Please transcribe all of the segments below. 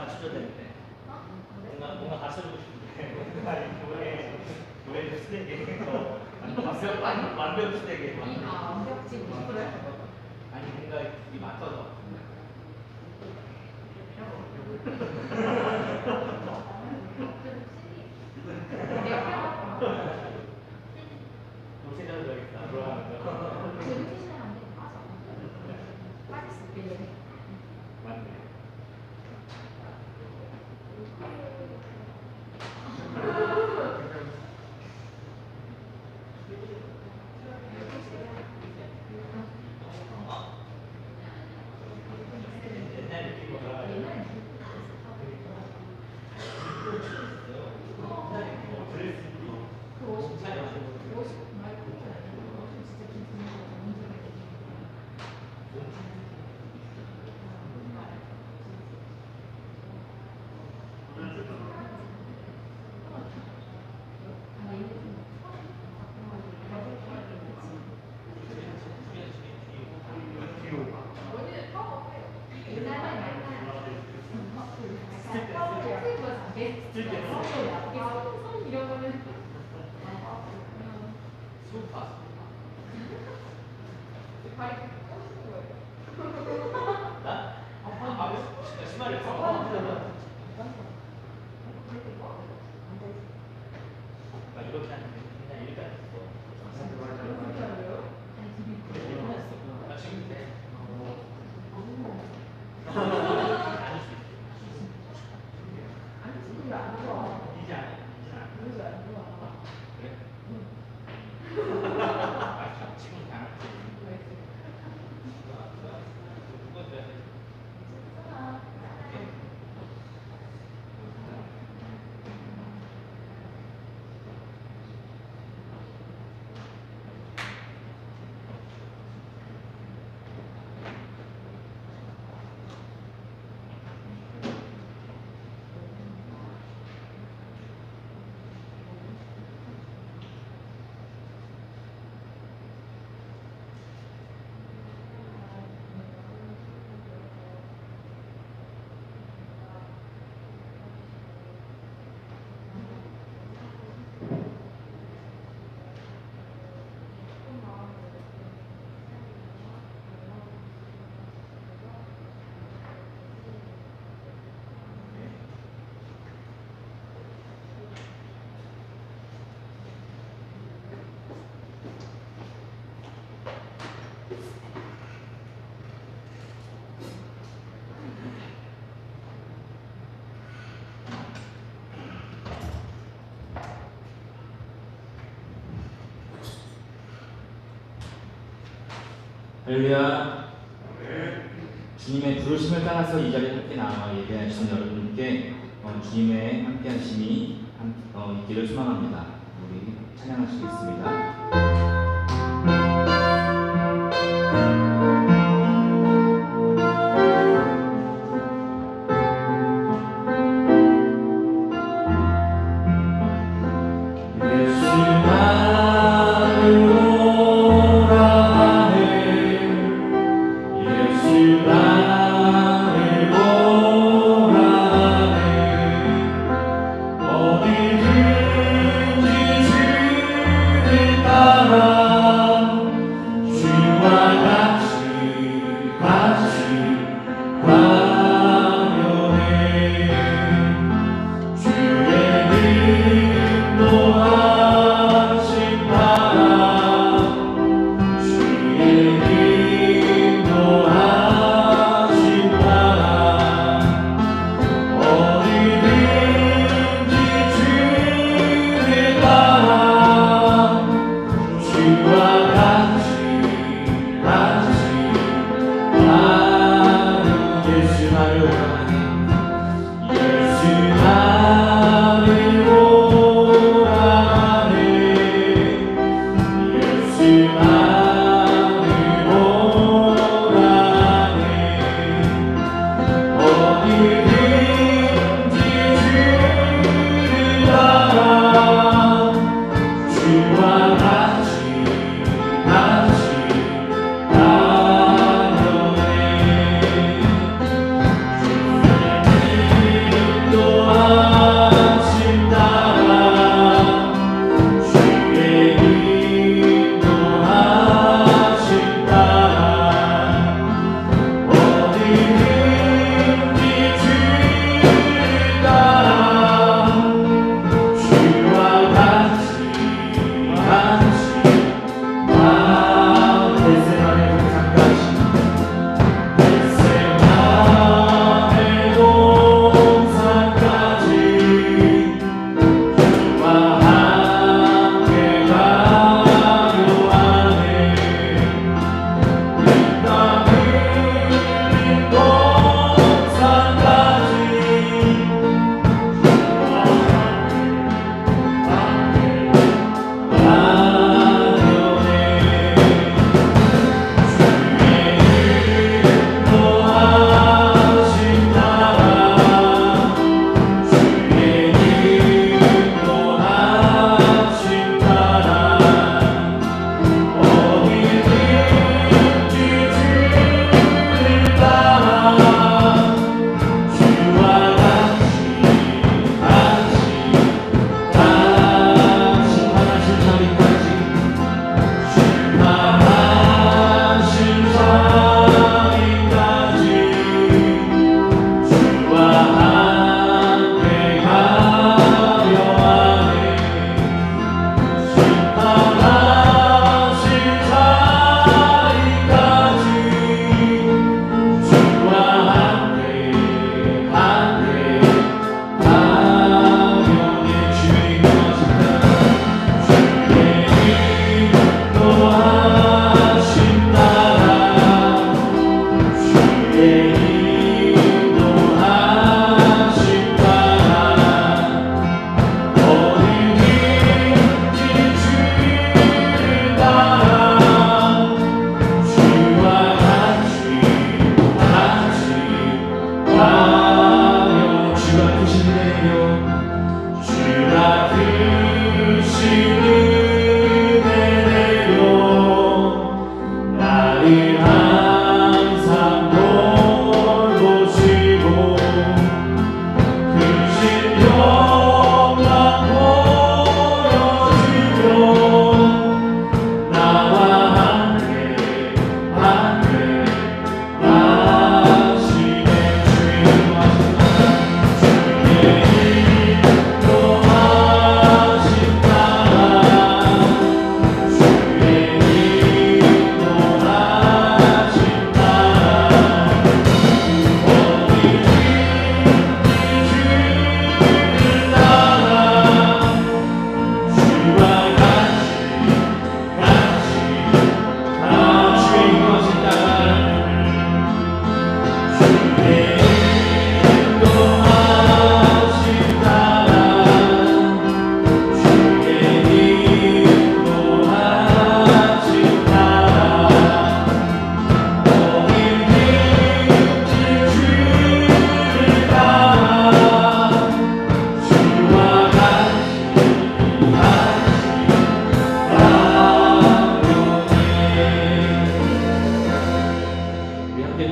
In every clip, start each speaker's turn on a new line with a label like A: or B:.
A: 가르쳐줘야 되는데. 뭔가 가르쳐주고 싶은데. 노래 스테이크. 완벽 스테이크.
B: 완벽지 그래?
A: 아니 뭔가 이 맞춰서. 노세자로 되겠다. 맞네. 옛날 느낌으로 돌아가야 돼. 이렇게 하는 게 그냥 일단 있어. 나 지금 돼. 이제 안 해. 그래? 지금 당할지. 그거 돼야 돼.
C: 할렐루야. 주님의 부르심을 따라서 이 자리에 함께 나와 예배하시는 여러분께 주님의 함께 하심이 있기를 소망합니다. 우리 찬양하시겠습니다.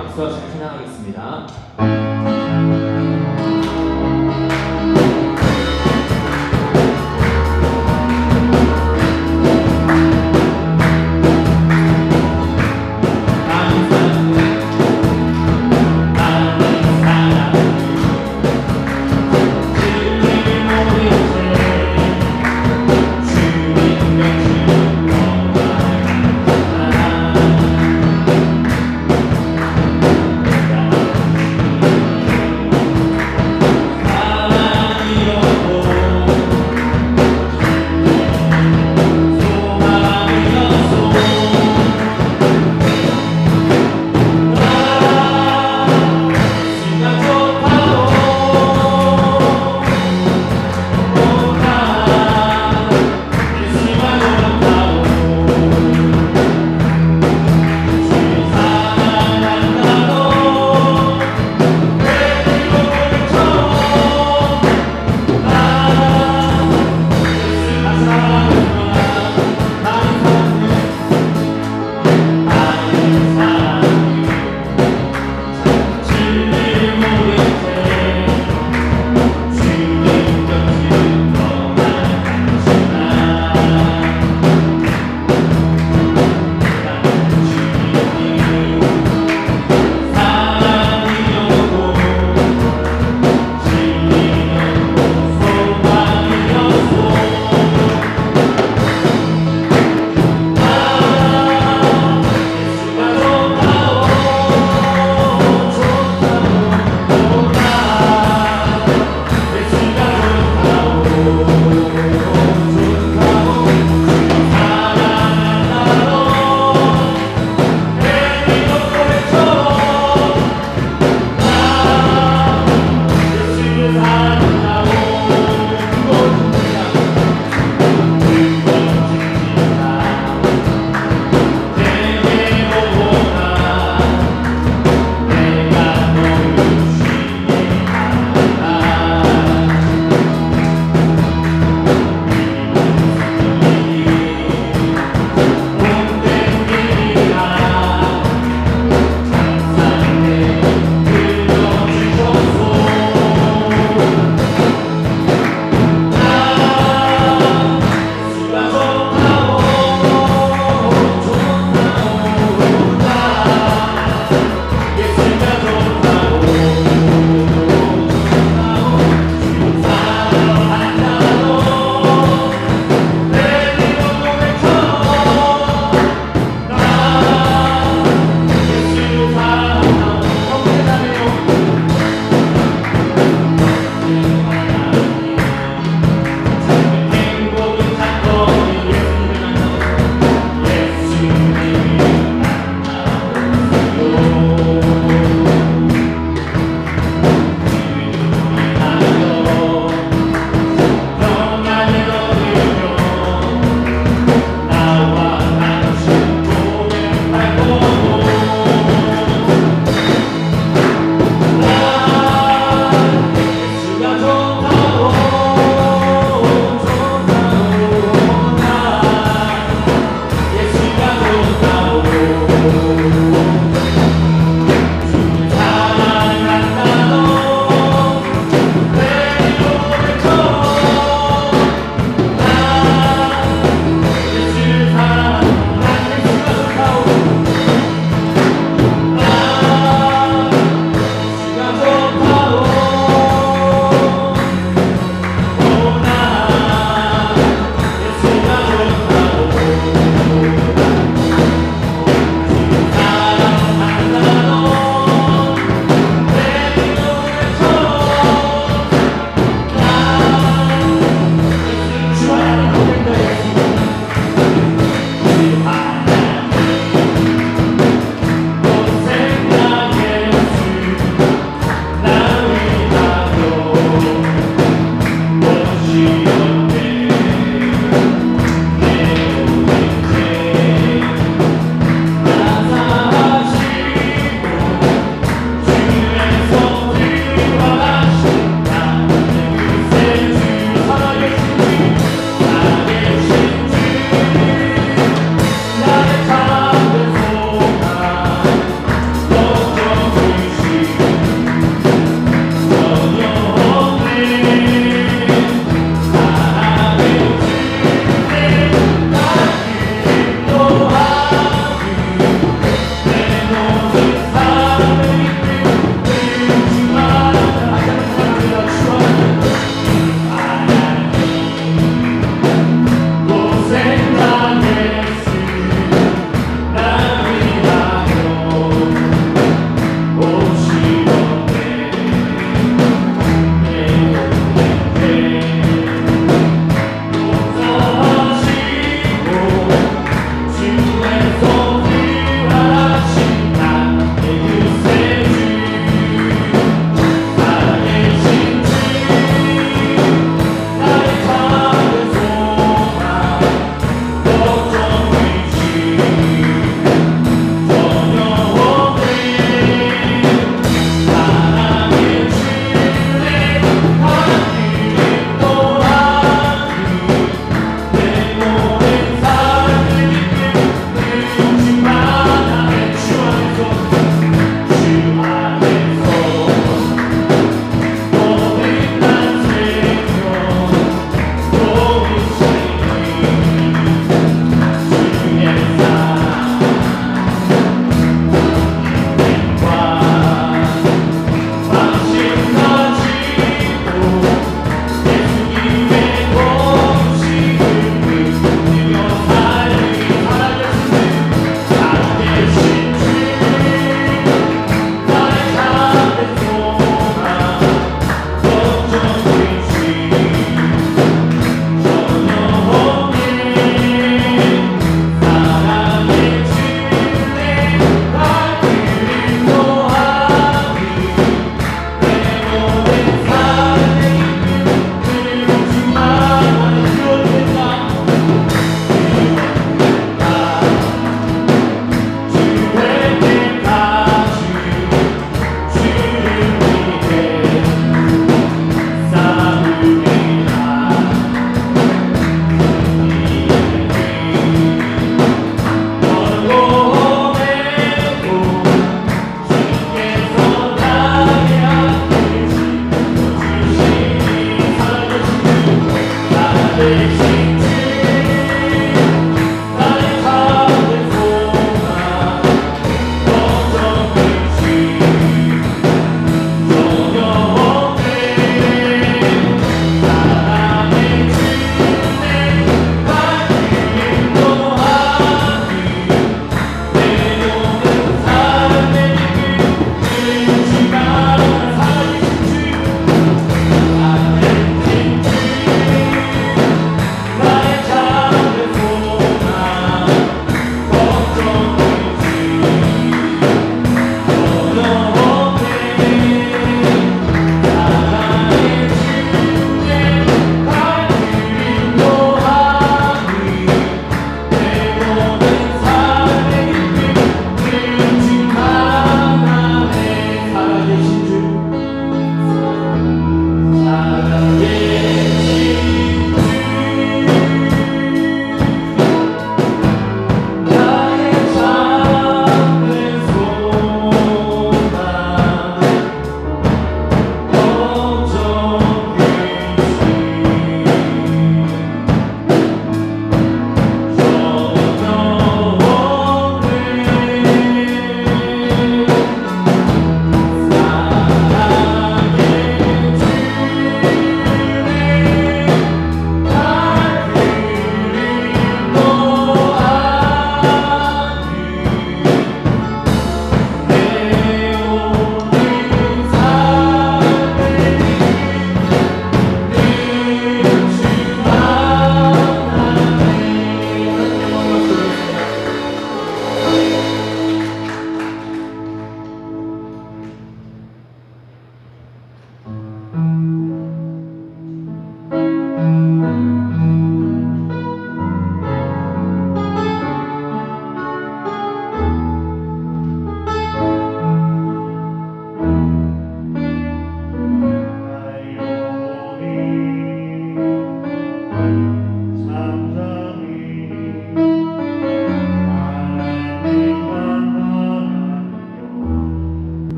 C: 박수와 찬양하겠습니다.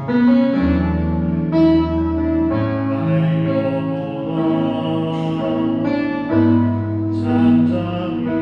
C: 다시 나가겠습니다. 나의 영혼이 잠잠히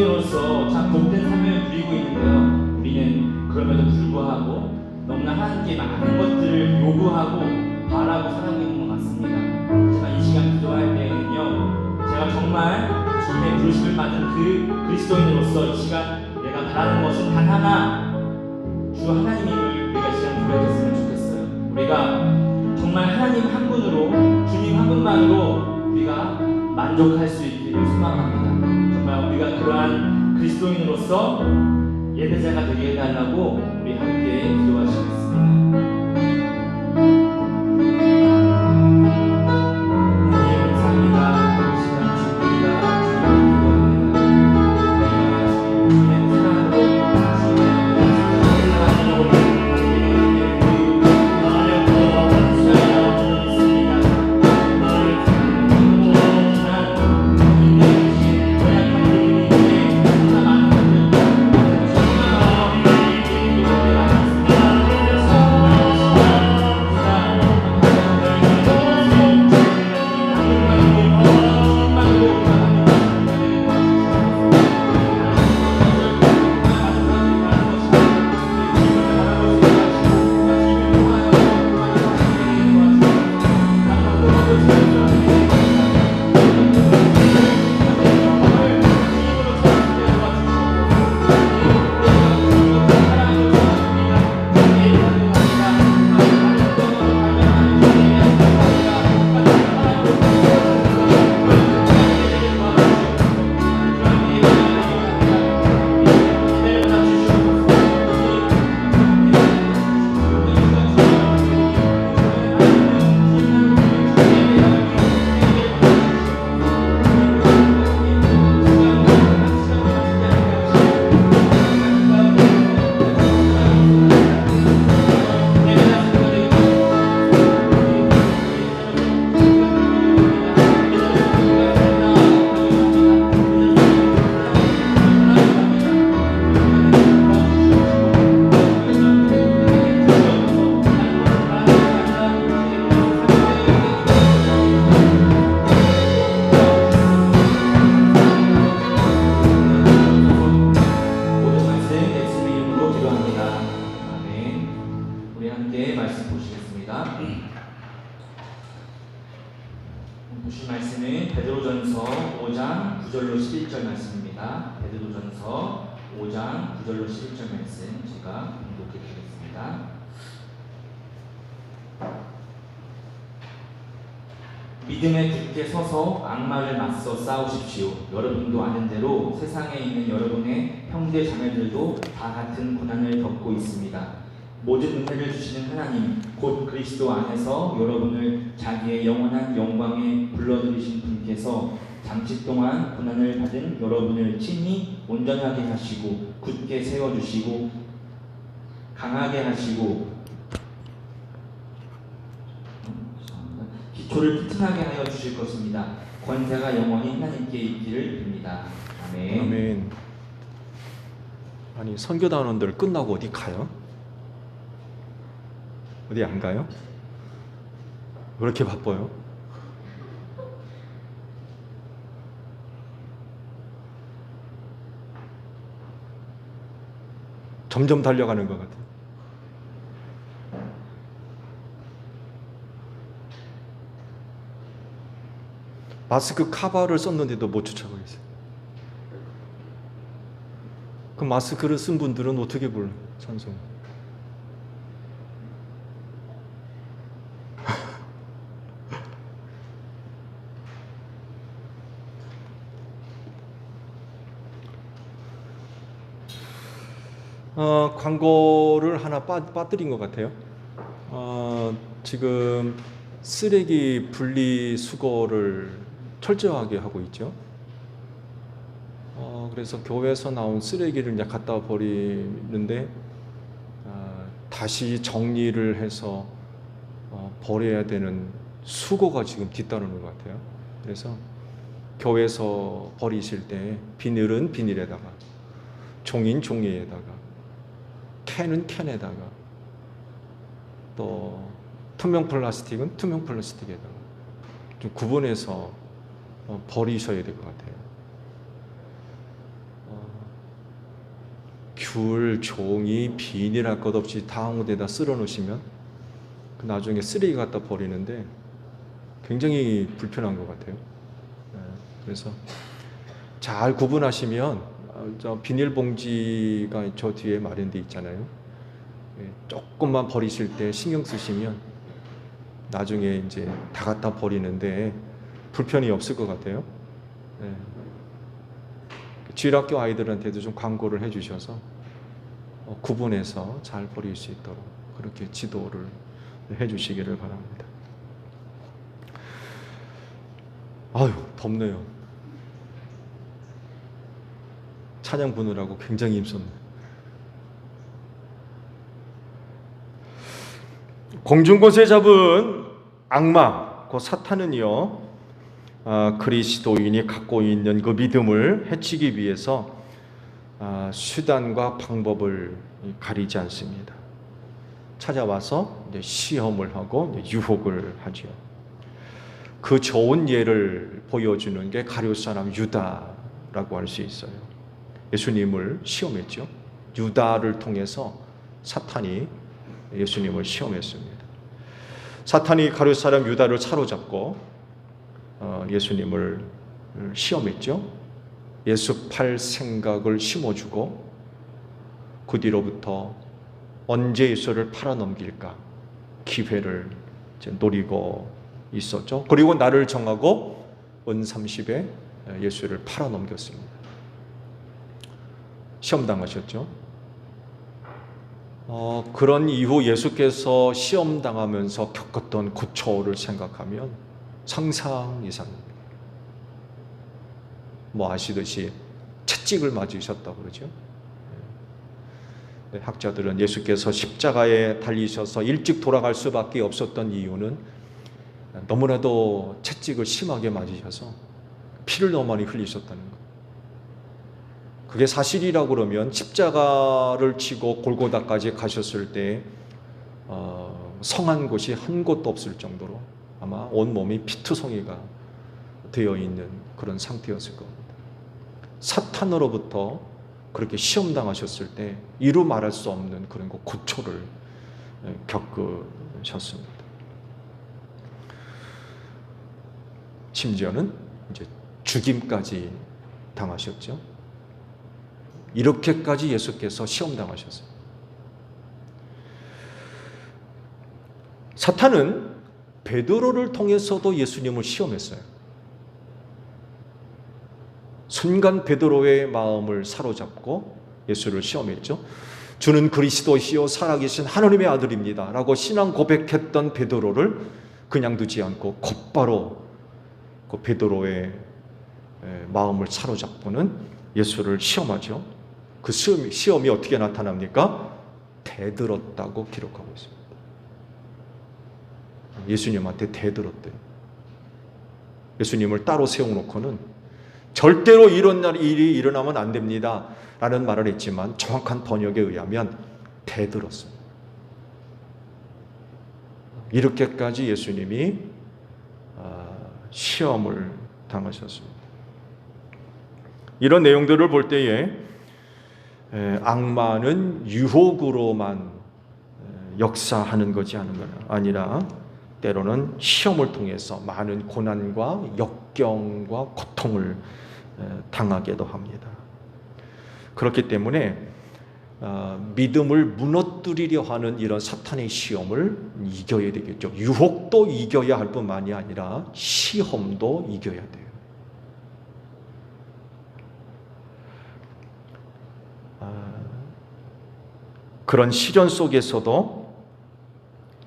C: 그리스도인으로서 참 복된 삶을 누리고 있는데요. 우리는 그럼에도 불구하고 너무나 하나님께 많은 것들을 요구하고 바라고 살아가고 있는 것 같습니다. 제가 이 시간 기도할 때에는요, 제가 정말 주님의 부르심을 받은 그 그리스도인으로서 이 시간 내가 바라는 것은 단 하나, 주 하나님을 우리가 이 시간 고백했으면 좋겠어요. 우리가 정말 하나님 한 분으로, 주님 한 분만으로 우리가 만족할 수 있기를 소망합니다. 정말 우리가 그러한 그리스도인으로서 예배자가 되게 해달라고 우리 함께 기도하시겠습니다. 보실 말씀은 베드로전서 5장 9절로 11절 말씀입니다. 베드로전서 5장 9절로 11절 말씀 제가 봉독해 드리겠습니다. 믿음에 굳게 서서 악마를 맞서 싸우십시오. 여러분도 아는 대로 세상에 있는 여러분의 형제 자매들도 다 같은 고난을 겪고 있습니다. 모든 은혜를 주시는 하나님, 곧 그리스도 안에서 여러분을 자기의 영원한 영광에 불러들이신 분께서 잠시 동안 고난을 받은 여러분을 친히 온전하게 하시고 굳게 세워주시고 강하게 하시고 기초를 튼튼하게 하여 주실 것입니다. 권세가 영원히 하나님께 있기를 빕니다. 아멘.
D: 아멘. 아니 선교단원들 끝나고 어디 가요? 어디 안 가요? 왜 이렇게 바빠요? 점점 달려가는 것 같아요. 마스크 카바를 썼는데도 못 쫓아가겠어요. 그 마스크를 쓴 분들은 어떻게 불러요? 찬송. 광고를 하나 빠뜨린 것 같아요. 지금 쓰레기 분리 수거를 철저하게 하고 있죠. 그래서 교회에서 나온 쓰레기를 이제 갖다 버리는데 다시 정리를 해서 버려야 되는 수거가 지금 뒤따르는 것 같아요. 그래서 교회에서 버리실 때 비닐은 비닐에다가, 종이는 종이에다가, 캔은 캔에다가, 또 투명 플라스틱은 투명 플라스틱에다가 좀 구분해서 버리셔야 될 것 같아요. 줄 종이 비닐할 것 없이 다 아무 데다 쓸어 놓으시면 그 나중에 쓰레기 갖다 버리는데 굉장히 불편한 것 같아요. 그래서 잘 구분하시면 저 비닐봉지가 저 뒤에 마련돼 있잖아요. 조금만 버리실 때 신경 쓰시면 나중에 이제 다 갖다 버리는데 불편이 없을 것 같아요. 주일학교 아이들한테도 좀 광고를 해주셔서 구분해서 잘 버릴 수 있도록 그렇게 지도를 해주시기를 바랍니다. 아유, 덥네요. 찬양 부느라고 굉장히 힘썼네. 공중곳에 잡은 악마, 그 사탄은요, 그리스도인이 갖고 있는 그 믿음을 해치기 위해서 수단과 방법을 가리지 않습니다. 찾아와서 이제 시험을 하고 이제 유혹을 하죠. 그 좋은 예를 보여주는 게 가룟 사람 유다라고 할 수 있어요. 예수님을 시험했죠. 유다를 통해서 사탄이 예수님을 시험했습니다. 사탄이 가룟 사람 유다를 사로잡고 예수님을 시험했죠. 예수 팔 생각을 심어주고 그 뒤로부터 언제 예수를 팔아넘길까 기회를 노리고 있었죠. 그리고 날을 정하고 은 30에 예수를 팔아넘겼습니다. 시험당하셨죠. 그런 이후 예수께서 시험당하면서 겪었던 고초를 생각하면 상상 이상입니다. 뭐 아시듯이 채찍을 맞으셨다고 그러죠. 학자들은 예수께서 십자가에 달리셔서 일찍 돌아갈 수밖에 없었던 이유는 너무나도 채찍을 심하게 맞으셔서 피를 너무 많이 흘리셨다는 것. 그게 사실이라고 그러면 십자가를 치고 골고다까지 가셨을 때 성한 곳이 한 곳도 없을 정도로 아마 온몸이 피투성이가 되어 있는 그런 상태였을 겁니다. 사탄으로부터 그렇게 시험당하셨을 때 이루 말할 수 없는 그런 고초를 겪으셨습니다. 심지어는 이제 죽임까지 당하셨죠. 이렇게까지 예수께서 시험당하셨어요. 사탄은 베드로를 통해서도 예수님을 시험했어요. 순간 베드로의 마음을 사로잡고 예수를 시험했죠. 주는 그리스도시요 살아계신 하나님의 아들입니다 라고 신앙 고백했던 베드로를 그냥 두지 않고 곧바로 그 베드로의 마음을 사로잡고는 예수를 시험하죠. 그 시험이 어떻게 나타납니까? 대들었다고 기록하고 있습니다. 예수님한테 대들었대요. 예수님을 따로 세워놓고는 절대로 이런 일이 일어나면 안 됩니다 라는 말을 했지만 정확한 번역에 의하면 대들었어요. 이렇게까지 예수님이 시험을 당하셨습니다. 이런 내용들을 볼 때에 악마는 유혹으로만 역사하는 것이 아니라 때로는 시험을 통해서 많은 고난과 역경과 고통을 당하기도 합니다. 그렇기 때문에 믿음을 무너뜨리려 하는 이런 사탄의 시험을 이겨야 되겠죠. 유혹도 이겨야 할 뿐만이 아니라 시험도 이겨야 돼요. 그런 시련 속에서도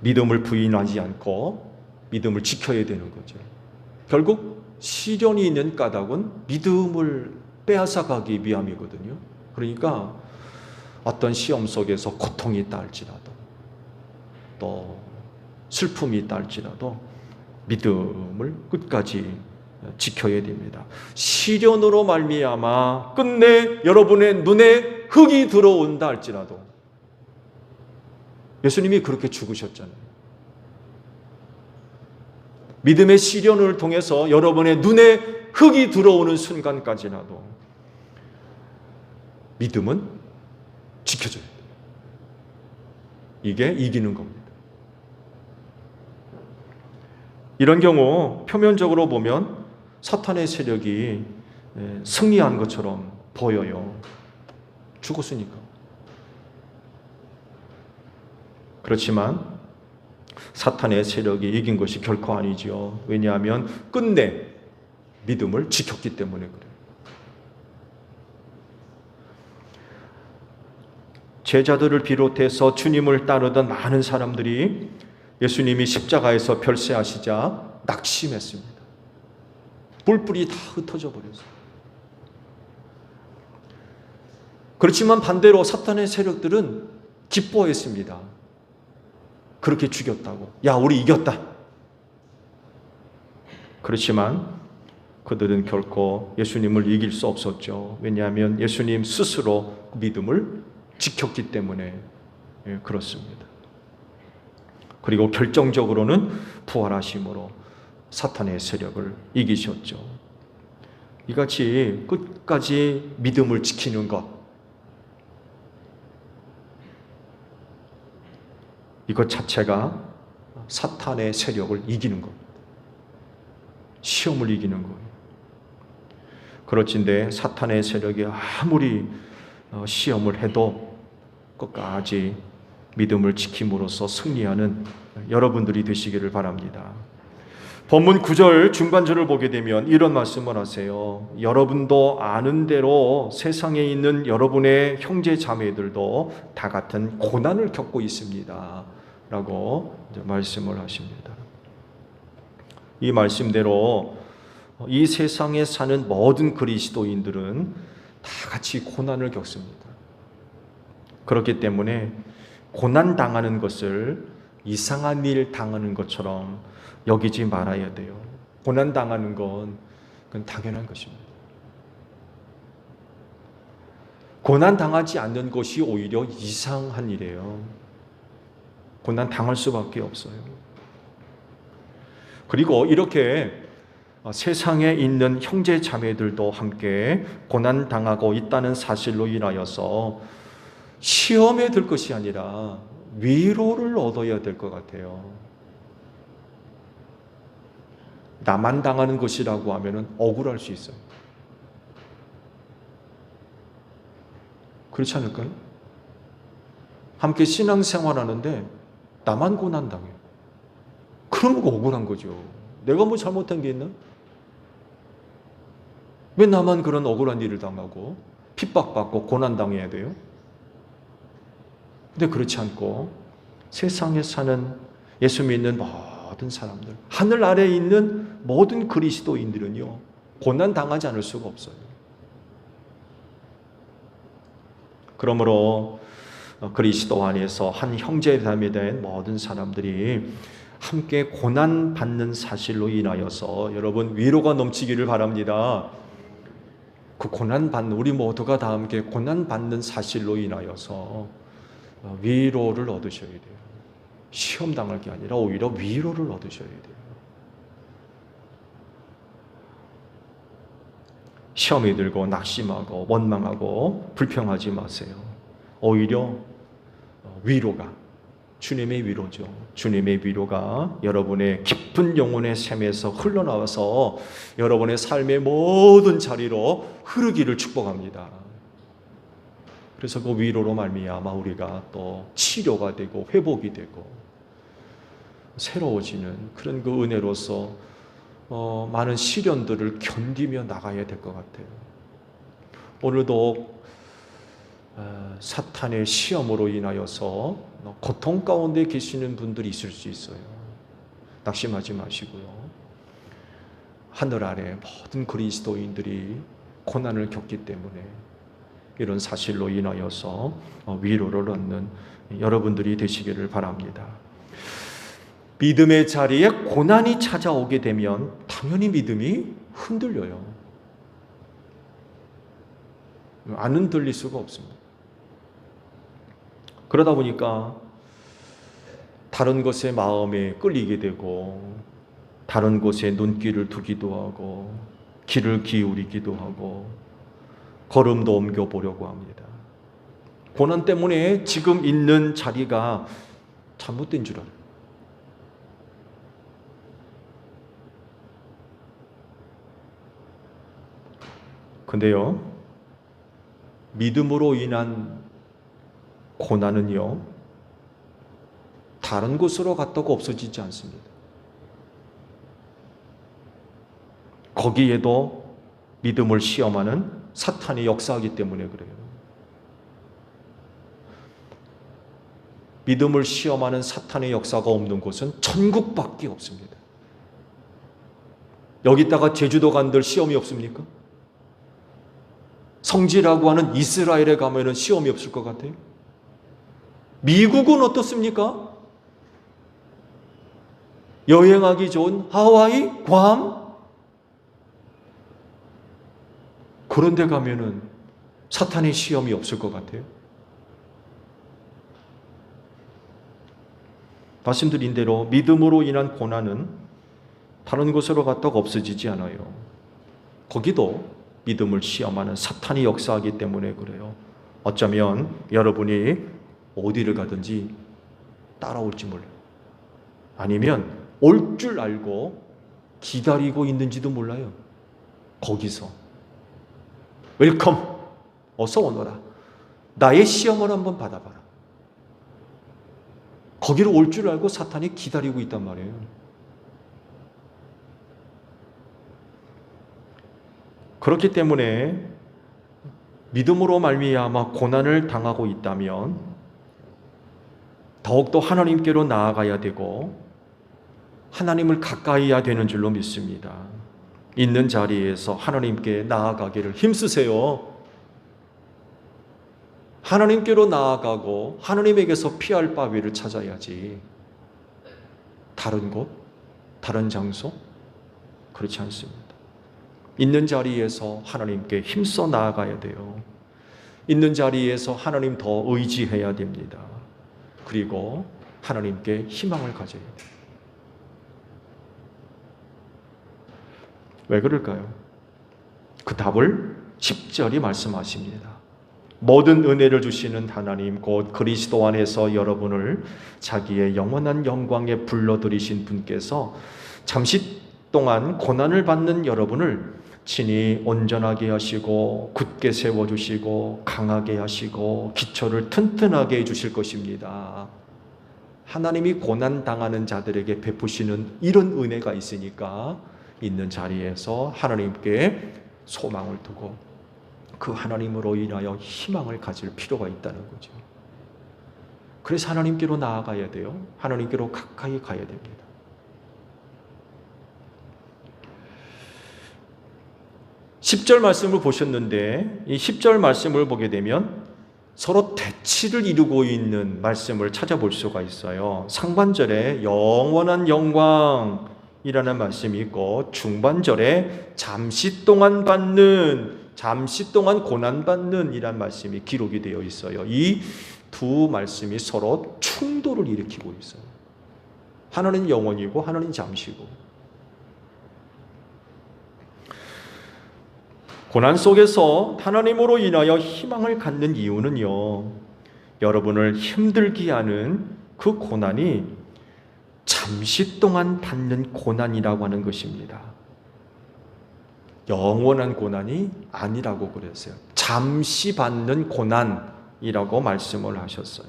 D: 믿음을 부인하지 않고 믿음을 지켜야 되는 거죠. 결국 시련이 있는 까닭은 믿음을 빼앗아가기 위함이거든요. 그러니까 어떤 시험 속에서 고통이 있다 할지라도 또 슬픔이 있다 할지라도 믿음을 끝까지 지켜야 됩니다. 시련으로 말미암아 끝내 여러분의 눈에 흙이 들어온다 할지라도 예수님이 그렇게 죽으셨잖아요. 믿음의 시련을 통해서 여러분의 눈에 흙이 들어오는 순간까지라도 믿음은 지켜줘야 돼요. 이게 이기는 겁니다. 이런 경우 표면적으로 보면 사탄의 세력이 승리한 것처럼 보여요. 죽었으니까. 그렇지만 사탄의 세력이 이긴 것이 결코 아니지요. 왜냐하면 끝내 믿음을 지켰기 때문에 그래요. 제자들을 비롯해서 주님을 따르던 많은 사람들이 예수님이 십자가에서 별세하시자 낙심했습니다. 뿔뿔이 다 흩어져 버렸어요. 그렇지만 반대로 사탄의 세력들은 기뻐했습니다. 그렇게 죽였다고. 야, 우리 이겼다. 그렇지만 그들은 결코 예수님을 이길 수 없었죠. 왜냐하면 예수님 스스로 믿음을 지켰기 때문에 그렇습니다. 그리고 결정적으로는 부활하심으로 사탄의 세력을 이기셨죠. 이같이 끝까지 믿음을 지키는 것, 이것 자체가 사탄의 세력을 이기는 겁니다. 시험을 이기는 거예요. 그렇진데 사탄의 세력이 아무리 시험을 해도 끝까지 믿음을 지킴으로써 승리하는 여러분들이 되시기를 바랍니다. 본문 9절 중반절을 보게 되면 이런 말씀을 하세요. 여러분도 아는 대로 세상에 있는 여러분의 형제 자매들도 다 같은 고난을 겪고 있습니다. 라고 말씀을 하십니다. 이 말씀대로 이 세상에 사는 모든 그리스도인들은 다 같이 고난을 겪습니다. 그렇기 때문에 고난 당하는 것을 이상한 일 당하는 것처럼 여기지 말아야 돼요. 고난 당하는 건 그건 당연한 것입니다. 고난 당하지 않는 것이 오히려 이상한 일이에요. 고난 당할 수밖에 없어요. 그리고 이렇게 세상에 있는 형제 자매들도 함께 고난 당하고 있다는 사실로 인하여서 시험에 들 것이 아니라 위로를 얻어야 될 것 같아요. 나만 당하는 것이라고 하면 억울할 수 있어요. 그렇지 않을까요? 함께 신앙생활하는데 나만 고난당해요. 그런 거 억울한 거죠. 내가 뭐 잘못한 게 있나? 왜 나만 그런 억울한 일을 당하고 핍박받고 고난당해야 돼요? 근데 그렇지 않고 세상에 사는 예수 믿는 모든 사람들, 하늘 아래에 있는 모든 그리스도인들은요, 고난 당하지 않을 수가 없어요. 그러므로 그리스도 안에서 한 형제자매 된 모든 사람들이 함께 고난 받는 사실로 인하여서 여러분 위로가 넘치기를 바랍니다. 그 고난 받는 우리 모두가 다 함께 고난 받는 사실로 인하여서 위로를 얻으셔야 돼요. 시험 당할 게 아니라 오히려 위로를 얻으셔야 돼요. 시험이 들고 낙심하고 원망하고 불평하지 마세요. 오히려 위로가 주님의 위로죠. 주님의 위로가 여러분의 깊은 영혼의 샘에서 흘러나와서 여러분의 삶의 모든 자리로 흐르기를 축복합니다. 그래서 그 위로로 말미암아 우리가 또 치료가 되고 회복이 되고 새로워지는 그런 그 은혜로서 많은 시련들을 견디며 나가야 될 것 같아요. 오늘도 사탄의 시험으로 인하여서 고통 가운데 계시는 분들이 있을 수 있어요. 낙심하지 마시고요. 하늘 아래 모든 그리스도인들이 고난을 겪기 때문에 이런 사실로 인하여서 위로를 얻는 여러분들이 되시기를 바랍니다. 믿음의 자리에 고난이 찾아오게 되면 당연히 믿음이 흔들려요. 안 흔들릴 수가 없습니다. 그러다 보니까 다른 것에 마음에 끌리게 되고 다른 곳에 눈길을 두기도 하고 길을 기울이기도 하고 걸음도 옮겨보려고 합니다. 고난 때문에 지금 있는 자리가 잘못된 줄 알아요. 근데요, 믿음으로 인한 고난은요, 다른 곳으로 갔다고 없어지지 않습니다. 거기에도 믿음을 시험하는 사탄이 역사하기 때문에 그래요. 믿음을 시험하는 사탄의 역사가 없는 곳은 천국밖에 없습니다. 여기다가 제주도 간들 시험이 없습니까? 성지라고 하는 이스라엘에 가면은 시험이 없을 것 같아요. 미국은 어떻습니까? 여행하기 좋은 하와이, 괌, 그런 데 가면은 사탄의 시험이 없을 것 같아요. 말씀드린 대로 믿음으로 인한 고난은 다른 곳으로 갔다가 없어지지 않아요. 거기도 믿음을 시험하는 사탄이 역사하기 때문에 그래요. 어쩌면 여러분이 어디를 가든지 따라올지 몰라요. 아니면 올 줄 알고 기다리고 있는지도 몰라요. 거기서 웰컴, 어서 오너라. 나의 시험을 한번 받아봐라. 거기로 올 줄 알고 사탄이 기다리고 있단 말이에요. 그렇기 때문에 믿음으로 말미암아 고난을 당하고 있다면 더욱더 하나님께로 나아가야 되고 하나님을 가까이 해야 되는 줄로 믿습니다. 있는 자리에서 하나님께 나아가기를 힘쓰세요. 하나님께로 나아가고 하나님에게서 피할 바위를 찾아야지. 다른 곳, 다른 장소? 그렇지 않습니다. 있는 자리에서 하나님께 힘써 나아가야 돼요. 있는 자리에서 하나님 더 의지해야 됩니다. 그리고 하나님께 희망을 가져야 돼요. 왜 그럴까요? 그 답을 10절이 말씀하십니다. 모든 은혜를 주시는 하나님 곧 그리스도 안에서 여러분을 자기의 영원한 영광에 불러들이신 분께서 잠시 동안 고난을 받는 여러분을 친히 온전하게 하시고 굳게 세워주시고 강하게 하시고 기초를 튼튼하게 해주실 것입니다. 하나님이 고난당하는 자들에게 베푸시는 이런 은혜가 있으니까 있는 자리에서 하나님께 소망을 두고 그 하나님으로 인하여 희망을 가질 필요가 있다는 거죠. 그래서 하나님께로 나아가야 돼요. 하나님께로 가까이 가야 됩니다. (10절) 말씀을 보셨는데 이 10절 말씀을 보게 되면 서로 대치를 이루고 있는 말씀을 찾아볼 수가 있어요. 상반절에 영원한 영광이라는 말씀이 있고 중반절에 잠시 동안 고난받는 이란 말씀이 기록이 되어 있어요. 이 두 말씀이 서로 충돌을 일으키고 있어요. 하나는 영원이고 하나는 잠시고. 고난 속에서 하나님으로 인하여 희망을 갖는 이유는요, 여러분을 힘들게 하는 그 고난이 잠시 동안 받는 고난이라고 하는 것입니다. 영원한 고난이 아니라고 그랬어요. 잠시 받는 고난이라고 말씀을 하셨어요.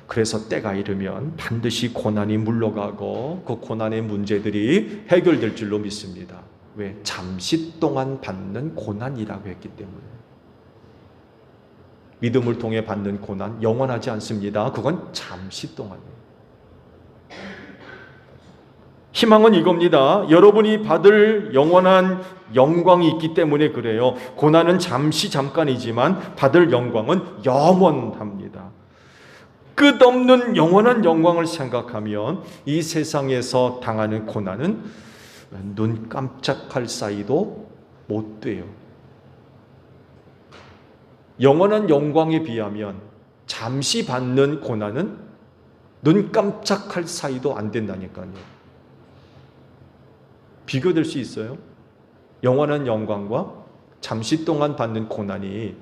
D: 그래서 때가 이르면 반드시 고난이 물러가고 그 고난의 문제들이 해결될 줄로 믿습니다. 왜? 잠시 동안 받는 고난이라고 했기 때문에. 믿음을 통해 받는 고난 영원하지 않습니다. 그건 잠시 동안이에요. 희망은 이겁니다. 여러분이 받을 영원한 영광이 있기 때문에 그래요. 고난은 잠깐이지만 받을 영광은 영원합니다. 끝없는 영원한 영광을 생각하면 이 세상에서 당하는 고난은 눈 깜짝할 사이도 못 돼요. 영원한 영광에 비하면 잠시 받는 고난은 눈 깜짝할 사이도 안 된다니까요. 비교될 수 있어요? 영원한 영광과 잠시 동안 받는 고난이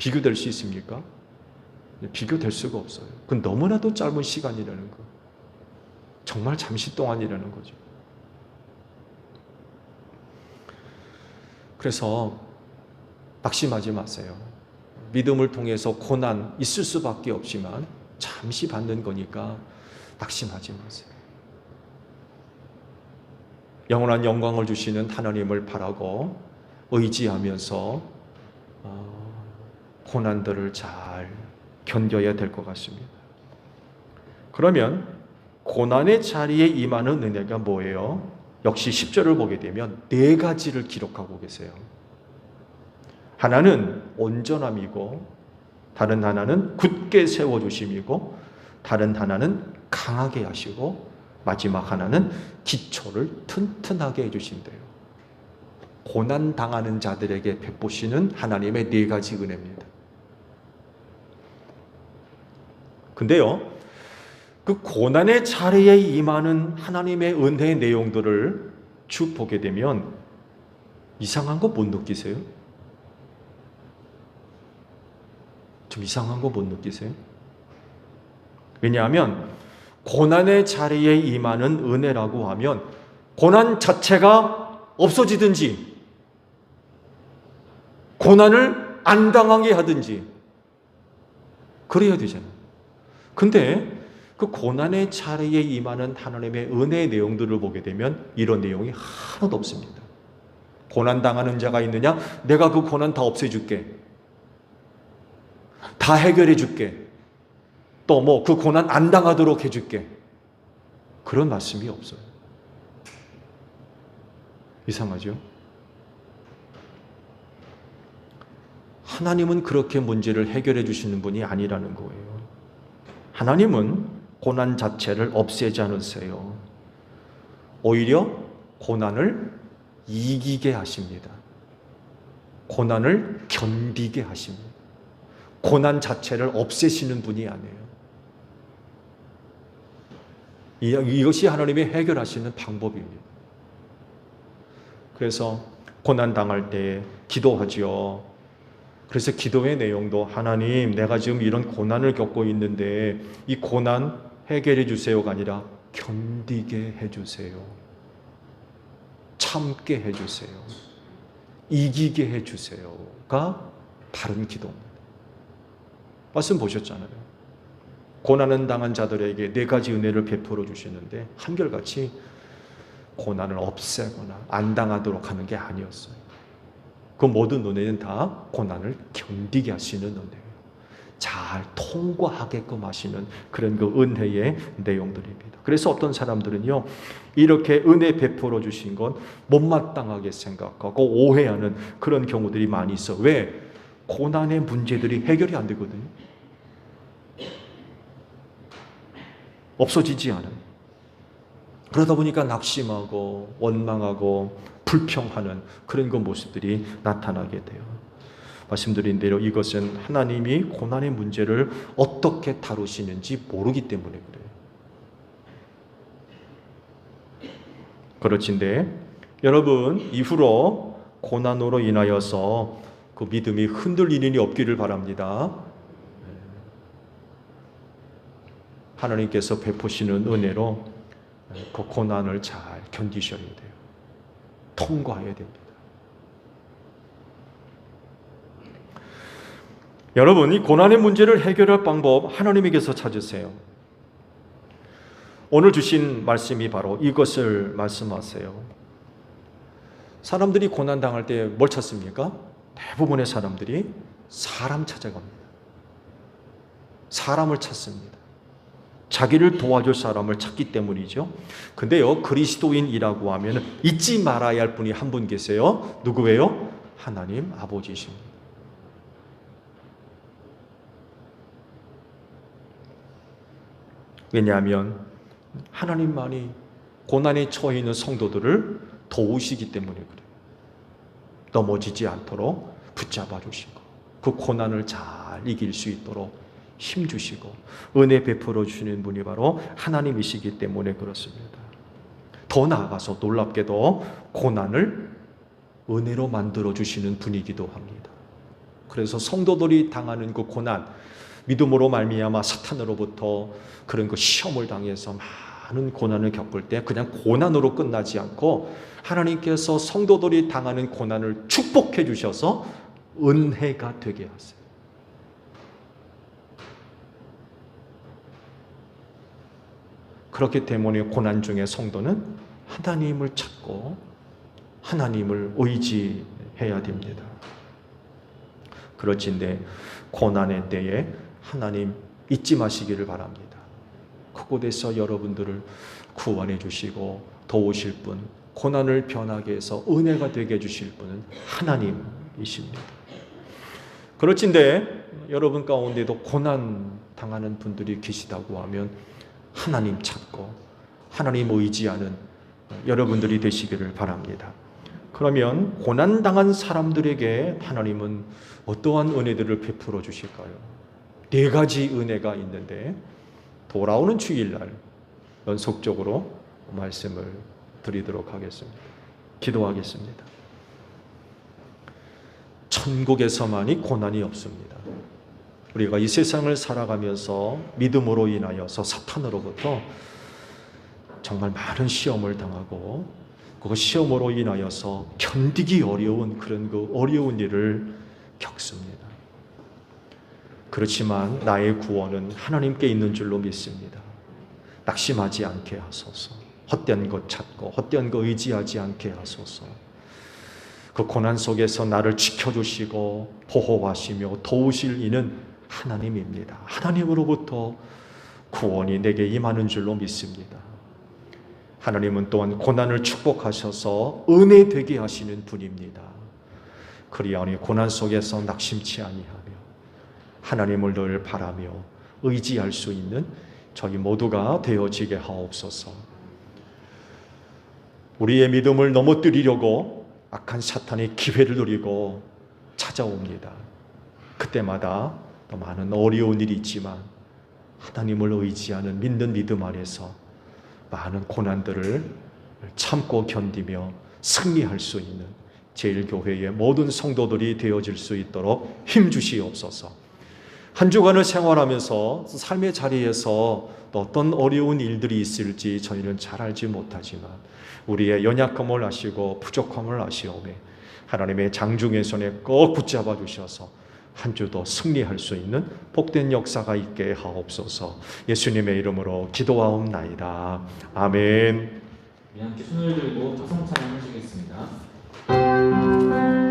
D: 비교될 수 있습니까? 비교될 수가 없어요. 그건 너무나도 짧은 시간이라는 거. 정말 잠시 동안이라는 거죠. 그래서 낙심하지 마세요. 믿음을 통해서 고난 있을 수밖에 없지만 잠시 받는 거니까 낙심하지 마세요. 영원한 영광을 주시는 하나님을 바라고 의지하면서 고난들을 잘 견뎌야 될 것 같습니다. 그러면 고난의 자리에 임하는 은혜가 뭐예요? 역시 10절을 보게 되면 4가지를 기록하고 계세요. 하나는 온전함이고, 다른 하나는 굳게 세워주심이고, 다른 하나는 강하게 하시고, 마지막 하나는 기초를 튼튼하게 해주신대요. 고난당하는 자들에게 베푸시는 하나님의 4가지 은혜입니다. 근데요, 그 고난의 자리에 임하는 하나님의 은혜의 내용들을 쭉 보게 되면 이상한 거 못 느끼세요? 좀 이상한 거 못 느끼세요? 왜냐하면 고난의 자리에 임하는 은혜라고 하면 고난 자체가 없어지든지 고난을 안 당하게 하든지 그래야 되잖아요. 근데 그 고난의 자리에 임하는 하나님의 은혜의 내용들을 보게 되면 이런 내용이 하나도 없습니다. 고난당하는 자가 있느냐? 내가 그 고난 다 없애줄게. 다 해결해줄게. 또 뭐 그 고난 안 당하도록 해줄게. 그런 말씀이 없어요. 이상하죠? 하나님은 그렇게 문제를 해결해 주시는 분이 아니라는 거예요. 하나님은 고난 자체를 없애지 않으세요. 오히려 고난을 이기게 하십니다. 고난을 견디게 하십니다. 고난 자체를 없애시는 분이 아니에요. 이것이 하나님이 해결하시는 방법입니다. 그래서 고난 당할 때 기도하지요. 그래서 기도의 내용도 하나님, 내가 지금 이런 고난을 겪고 있는데 이 고난 해결해 주세요가 아니라 견디게 해주세요. 참게 해주세요. 이기게 해주세요가 바른 기도입니다. 말씀 보셨잖아요. 고난을 당한 자들에게 4가지 은혜를 베풀어 주시는데 한결같이 고난을 없애거나 안 당하도록 하는 게 아니었어요. 그 모든 은혜는 다 고난을 견디게 하시는 은혜예요. 잘 통과하게끔 하시는 그런 그 은혜의 내용들입니다. 그래서 어떤 사람들은요, 이렇게 은혜 베풀어 주신 건 못마땅하게 생각하고 오해하는 그런 경우들이 많이 있어. 왜? 고난의 문제들이 해결이 안 되거든요. 없어지지 않아요. 그러다 보니까 낙심하고 원망하고 불평하는 그런 그 모습들이 나타나게 돼요. 말씀드린 대로 이것은 하나님이 고난의 문제를 어떻게 다루시는지 모르기 때문에 그래요. 그렇진데 여러분, 이후로 고난으로 인하여서 그 믿음이 흔들리는 일이 없기를 바랍니다. 하나님께서 베푸시는 은혜로 그 고난을 잘 견디셔야 돼요. 통과해야 됩니다. 여러분, 이 고난의 문제를 해결할 방법 하나님에게서 찾으세요. 오늘 주신 말씀이 바로 이것을 말씀하세요. 사람들이 고난당할 때 뭘 찾습니까? 대부분의 사람들이 사람 찾아갑니다. 사람을 찾습니다. 자기를 도와줄 사람을 찾기 때문이죠. 근데요, 그리스도인이라고 하면 잊지 말아야 할 분이 한 분 계세요. 누구예요? 하나님 아버지십니다. 왜냐하면 하나님만이 고난에 처해 있는 성도들을 도우시기 때문에 그래요. 넘어지지 않도록 붙잡아 주시고 그 고난을 잘 이길 수 있도록 힘주시고 은혜 베풀어 주시는 분이 바로 하나님이시기 때문에 그렇습니다. 더 나아가서 놀랍게도 고난을 은혜로 만들어 주시는 분이기도 합니다. 그래서 성도들이 당하는 그 고난, 믿음으로 말미암아 사탄으로부터 그런 그 시험을 당해서 많은 고난을 겪을 때 그냥 고난으로 끝나지 않고 하나님께서 성도들이 당하는 고난을 축복해 주셔서 은혜가 되게 하세요. 그렇기 때문에 고난 중에 성도는 하나님을 찾고 하나님을 의지해야 됩니다. 그렇진데 고난의 때에 하나님 잊지 마시기를 바랍니다. 그곳에서 여러분들을 구원해 주시고 도우실 분, 고난을 변하게 해서 은혜가 되게 해주실 분은 하나님이십니다. 그렇진데 여러분 가운데도 고난 당하는 분들이 계시다고 하면 하나님 찾고 하나님 의지하는 여러분들이 되시기를 바랍니다. 그러면 고난 당한 사람들에게 하나님은 어떠한 은혜들을 베풀어 주실까요? 4가지 은혜가 있는데 돌아오는 주일날 연속적으로 말씀을 드리도록 하겠습니다. 기도하겠습니다. 천국에서만이 고난이 없습니다. 우리가 이 세상을 살아가면서 믿음으로 인하여서 사탄으로부터 정말 많은 시험을 당하고 그 시험으로 인하여서 견디기 어려운 그런 그 어려운 일을 겪습니다. 그렇지만 나의 구원은 하나님께 있는 줄로 믿습니다. 낙심하지 않게 하소서. 헛된 것 찾고 헛된 것 의지하지 않게 하소서. 그 고난 속에서 나를 지켜주시고 보호하시며 도우실 이는 하나님입니다. 하나님으로부터 구원이 내게 임하는 줄로 믿습니다. 하나님은 또한 고난을 축복하셔서 은혜 되게 하시는 분입니다. 그리하니 고난 속에서 낙심치 아니하며 하나님을 늘 바라며 의지할 수 있는 저희 모두가 되어지게 하옵소서. 우리의 믿음을 넘어뜨리려고 악한 사탄이 기회를 누리고 찾아옵니다. 그때마다 또 많은 어려운 일이 있지만 하나님을 의지하는 믿는 믿음 안에서 많은 고난들을 참고 견디며 승리할 수 있는 제일교회의 모든 성도들이 되어질 수 있도록 힘주시옵소서. 한 주간을 생활하면서 삶의 자리에서 또 어떤 어려운 일들이 있을지 저희는 잘 알지 못하지만 우리의 연약함을 아시고 부족함을 아시오매 하나님의 장중의 손에 꼭 붙잡아 주셔서 한 주도 승리할 수 있는 복된 역사가 있게 하옵소서. 예수님의 이름으로 기도하옵나이다. 아멘.
C: 우리 함께 손을 들고 파송 찬양 하시겠습니다.
E: 주님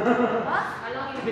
B: 알랑이는